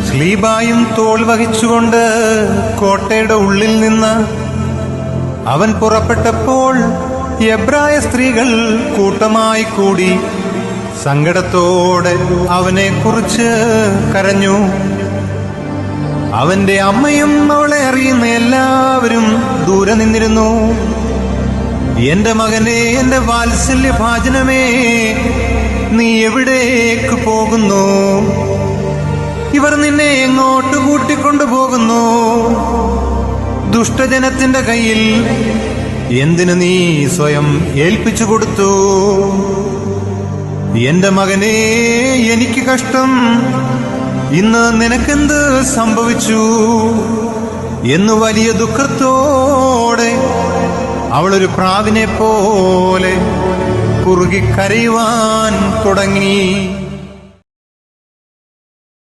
സ്ലീബായും തോൾ വഹിച്ചുകൊണ്ട് കോട്ടയുടെ ഉള്ളിൽ നിന്ന് അവൻ പുറപ്പെട്ടപ്പോൾ എബ്രായ സ്ത്രീകൾ കൂട്ടമായി കൂടി സങ്കടത്തോടെ അവനെക്കുറിച്ച് കരഞ്ഞു. അവന്റെ അമ്മയും അവളെ അറിയുന്ന എല്ലാവരും ദൂരെ നിന്നിരുന്നു. എന്റെ മകനെ, എന്റെ വാത്സല്യഭാജനമേ, നീ എവിടേക്ക് പോകുന്നു? ഇവർ നിന്നെ എങ്ങോട്ട് കൂട്ടിക്കൊണ്ടുപോകുന്നു? ദുഷ്ടജനത്തിന്റെ കയ്യിൽ എന്തിനു നീ സ്വയം ഏൽപ്പിച്ചു കൊടുത്തു? എന്റെ മകനെ, എനിക്ക് കഷ്ടം. ഇന്ന് നിനക്കെന്ത് സംഭവിച്ചു എന്ന് വലിയ ദുഃഖത്തോടെ അവളൊരു പ്രാവിനെ പോലെ കുറുകി കരയുവാൻ തുടങ്ങി.